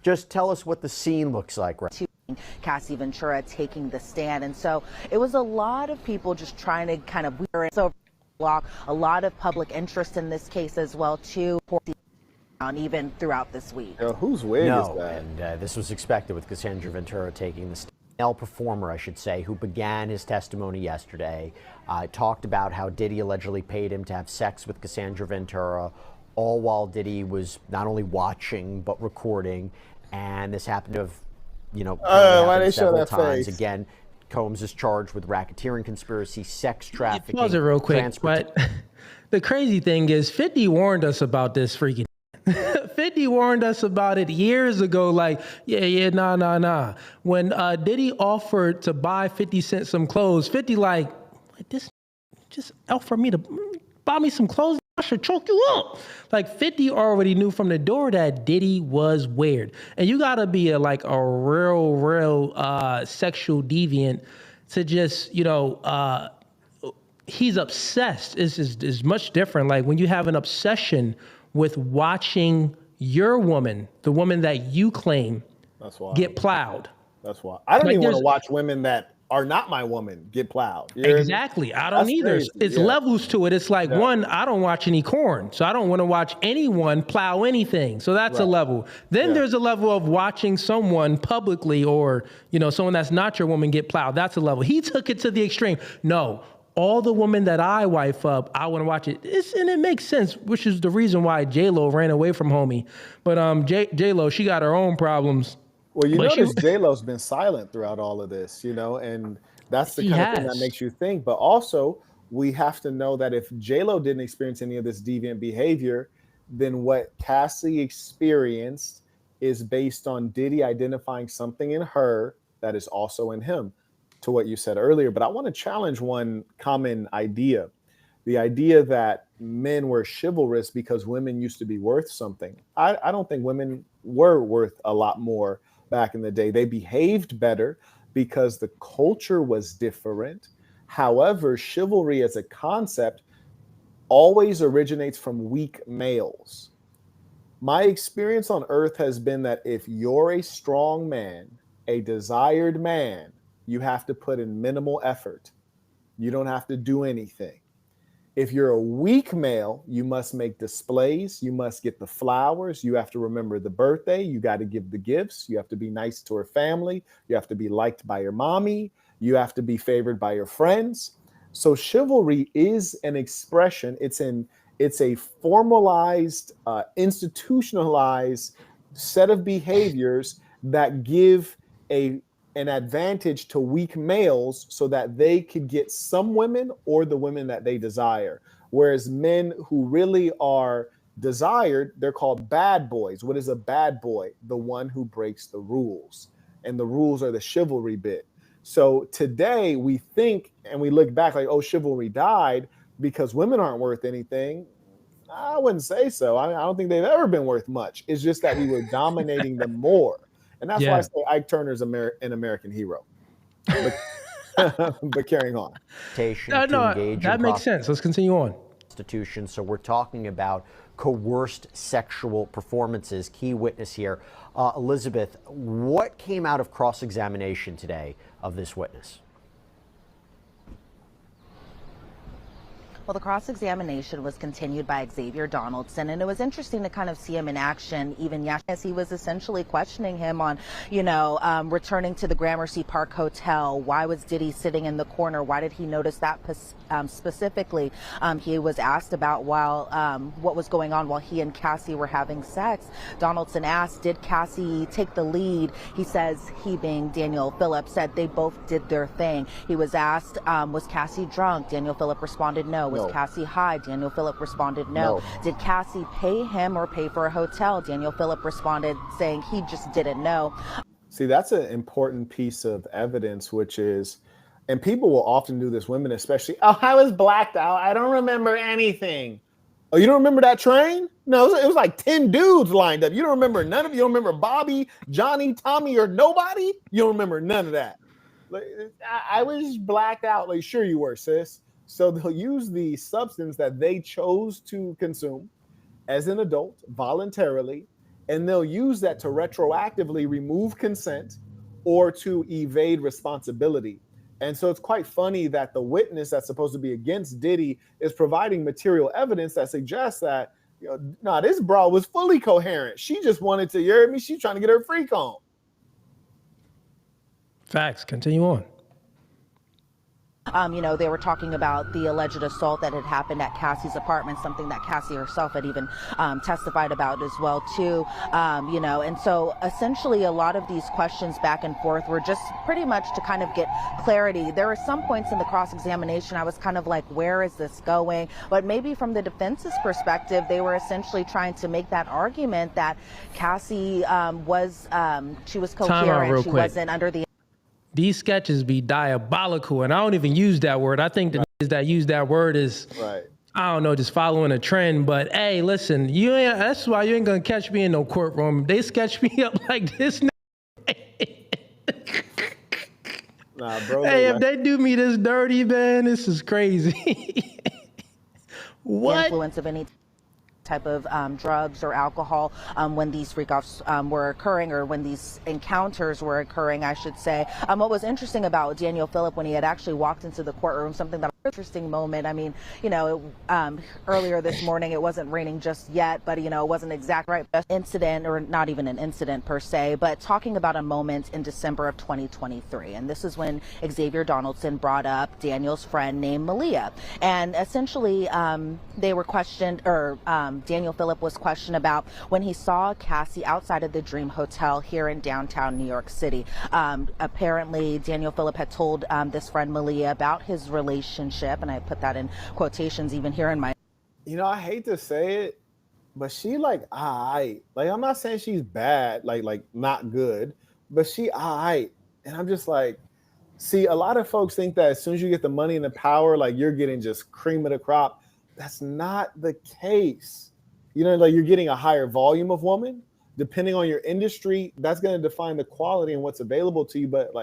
Just tell us what the scene looks like right now. Cassie Ventura taking the stand. And so it was a lot of people just trying to kind of wear it over the block. A lot of public interest in this case as well, too, even throughout this week. Whose wig is that? And this was expected with Cassandra Ventura taking the stand. Male performer, I should say, who began his testimony yesterday, talked about how Diddy allegedly paid him to have sex with Cassandra Ventura, all while Diddy was not only watching but recording. And this happened to have, why they show several that times. face? Again, Combs is charged with racketeering conspiracy, sex trafficking. Pause it real quick, but the crazy thing is 50 warned us about this freaking 50 warned us about it years ago, like, nah. When Diddy offered to buy 50 Cent some clothes, 50 like this just out for me to buy me some clothes, I should choke you up. Like 50 already knew from the door that Diddy was weird. And you gotta be a real sexual deviant to just, he's obsessed. Is much different. Like when you have an obsession with watching your woman, the woman that you claim, get plowed. That's why I don't even want to watch women that are not my woman get plowed. Exactly. I don't either. Crazy. It's levels to it. It's like, one, I don't watch any corn, so I don't want to watch anyone plow anything. So that's a level. Then there's a level of watching someone publicly or, someone that's not your woman get plowed. That's a level. He took it to the extreme. No. All the women that I wife up, I want to watch it. And it makes sense, which is the reason why J-Lo ran away from homie. But J-Lo, she got her own problems. Well, notice J-Lo's been silent throughout all of this, and that's the kind of thing that makes you think. But also, we have to know that if J-Lo didn't experience any of this deviant behavior, then what Cassie experienced is based on Diddy identifying something in her that is also in him, to what you said earlier. But I want to challenge one common idea, the idea that men were chivalrous because women used to be worth something. I don't think women were worth a lot more back in the day. They behaved better because the culture was different. However, chivalry as a concept always originates from weak males. My experience on earth has been that if you're a strong man, a desired man, you have to put in minimal effort. You don't have to do anything. If you're a weak male, you must make displays. You must get the flowers. You have to remember the birthday. You got to give the gifts. You have to be nice to her family. You have to be liked by your mommy. You have to be favored by your friends. So chivalry is an expression. It's a formalized, institutionalized set of behaviors that give an advantage to weak males so that they could get some women or the women that they desire. Whereas men who really are desired, they're called bad boys. What is a bad boy? The one who breaks the rules. And the rules are the chivalry bit. So today we think and we look back like, oh, chivalry died because women aren't worth anything. I wouldn't say so. I don't think they've ever been worth much. It's just that we were dominating them more. And that's why I say Ike Turner's an American hero. But carrying on. That makes sense. Let's continue on. Institution. So we're talking about coerced sexual performances. Key witness here. Elizabeth, what came out of cross-examination today of this witness? Well, the cross-examination was continued by Xavier Donaldson, and it was interesting to kind of see him in action even yesterday as he was essentially questioning him on, returning to the Gramercy Park Hotel. Why was Diddy sitting in the corner? Why did he notice that specifically? He was asked about what was going on while he and Cassie were having sex. Donaldson asked, did Cassie take the lead? He says, he being Daniel Phillip, said they both did their thing. He was asked, was Cassie drunk? Daniel Phillip responded, no. Was Cassie high? Daniel Phillip responded, no. Did Cassie pay him or pay for a hotel? Daniel Phillip responded saying he just didn't know. See, that's an important piece of evidence, which is, and people will often do this, women especially, oh, I was blacked out. I don't remember anything. Oh, you don't remember that train? No, it was like 10 dudes lined up. You don't remember none of it? You don't remember Bobby, Johnny, Tommy, or nobody? You don't remember none of that. Like, I was blacked out. Like, sure you were, sis. So they'll use the substance that they chose to consume as an adult voluntarily and they'll use that to retroactively remove consent or to evade responsibility. And so it's quite funny that the witness that's supposed to be against Diddy is providing material evidence that suggests that, this bra was fully coherent. She just wanted to, you hear me? She's trying to get her freak on. Facts. Continue on. They were talking about the alleged assault that had happened at Cassie's apartment, something that Cassie herself had even testified about as well, too. And so essentially a lot of these questions back and forth were just pretty much to kind of get clarity. There were some points in the cross-examination I was kind of like, where is this going? But maybe from the defense's perspective, they were essentially trying to make that argument that Cassie was coherent. She wasn't under the... These sketches be diabolical, and I don't even use that word. I think the niggas that use that word is, I don't know, just following a trend. But hey, listen, that's why you ain't gonna catch me in no courtroom. They sketch me up like this. Nah, bro. Hey, if they do me this dirty, man, this is crazy. What? Influence of any type of drugs or alcohol when these freak-offs were occurring, or when these encounters were occurring, I should say. What was interesting about Daniel Phillip when he had actually walked into the courtroom, something that interesting moment. I mean, earlier this morning, it wasn't raining just yet, but, it wasn't exactly right. Incident, or not even an incident per se, but talking about a moment in December of 2023. And this is when Xavier Donaldson brought up Daniel's friend named Malia. And essentially, they were questioned, or Daniel Phillip was questioned about when he saw Cassie outside of the Dream Hotel here in downtown New York City. Apparently, Daniel Phillip had told this friend Malia about his relationship, and I put that in quotations even here in my... I hate to say it, but she aight. I'm not saying she's bad, like not good, but she aight. And I'm just like, see, a lot of folks think that as soon as you get the money and the power, you're getting just cream of the crop. That's not the case. You're getting a higher volume of woman. Depending on your industry, that's going to define the quality and what's available to you. But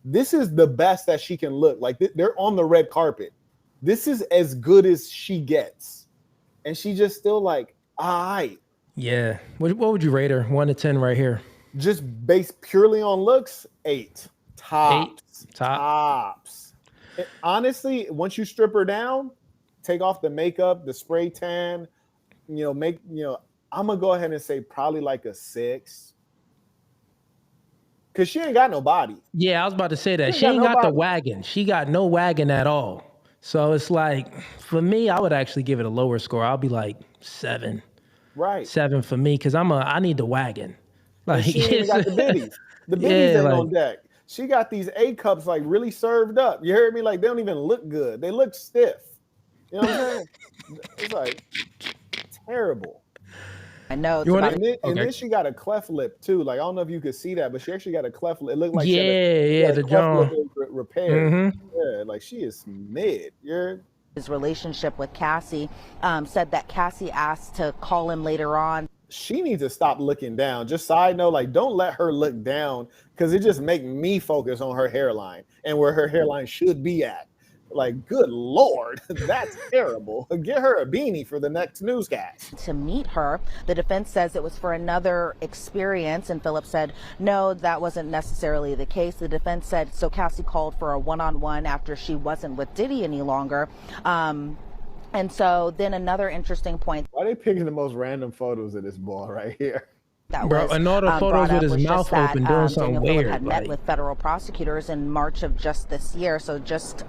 this is the best that she can look. They're on the red carpet. This is as good as she gets. And she just still aight. Yeah. What would you rate her? 1 to 10 right here. Just based purely on looks, 8. Tops. 8. Tops. And honestly, once you strip her down, take off the makeup, the spray tan, I'm gonna go ahead and say probably a 6. Cause she ain't got no body. Yeah, I was about to say that. She ain't got the wagon. She got no wagon at all. So it's for me, I would actually give it a lower score. I'll be 7. Right. 7 for me, because I need the wagon. She ain't got the biddies. The biddies ain't on deck. She got these A cups really served up. You heard me? They don't even look good. They look stiff. You know what I'm saying? It's terrible. I know. And then she got a cleft lip too. I don't know if you could see that, but she actually got a cleft lip. It looked like she had a cleft lip repaired. Mm-hmm. Yeah, she is mid. His relationship with Cassie, said that Cassie asked to call him later on. She needs to stop looking down. Just side note, don't let her look down, because it just make me focus on her hairline and where her hairline should be at. Good Lord, that's terrible. Get her a beanie for the next newscast. To meet her, the defense says it was for another experience, and Phillip said, no, that wasn't necessarily the case. The defense said, so Cassie called for a one-on-one after she wasn't with Diddy any longer. And so then another interesting point. Why are they picking the most random photos of this boy right here? And all the photos with his mouth open doing something Daniel weird. Phillip had met with federal prosecutors in March of just this year. So just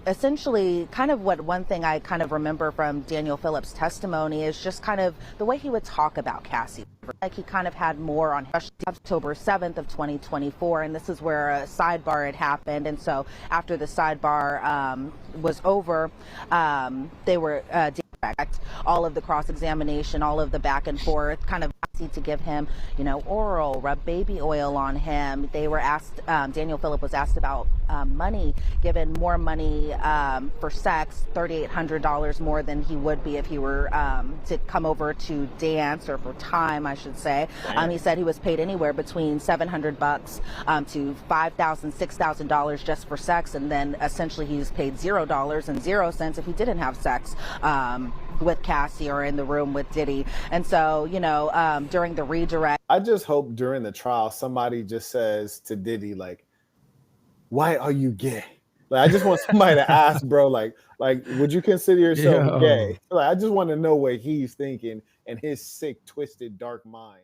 essentially kind of one thing I kind of remember from Daniel Phillip's testimony is just kind of the way he would talk about Cassie. He kind of had more on October 7th of 2024, and this is where a sidebar had happened. And so after the sidebar was over, they were all of the cross-examination, all of the back and forth, kind of to give him, oral, rub baby oil on him. They were asked, Daniel Phillip was asked about money, given more money for sex, $3,800 more than he would be if he were to come over to dance, or for time, I should say. He said he was paid anywhere between $700 to $5,000, $6,000 just for sex, and then essentially he's paid $0 if he didn't have sex with Cassie or in the room with Diddy. And so, during the redirect, I just hope during the trial somebody just says to Diddy, like, why are you gay? Like, I just want somebody to ask, bro, like, would you consider yourself gay? Like, I just want to know what he's thinking and his sick, twisted, dark mind.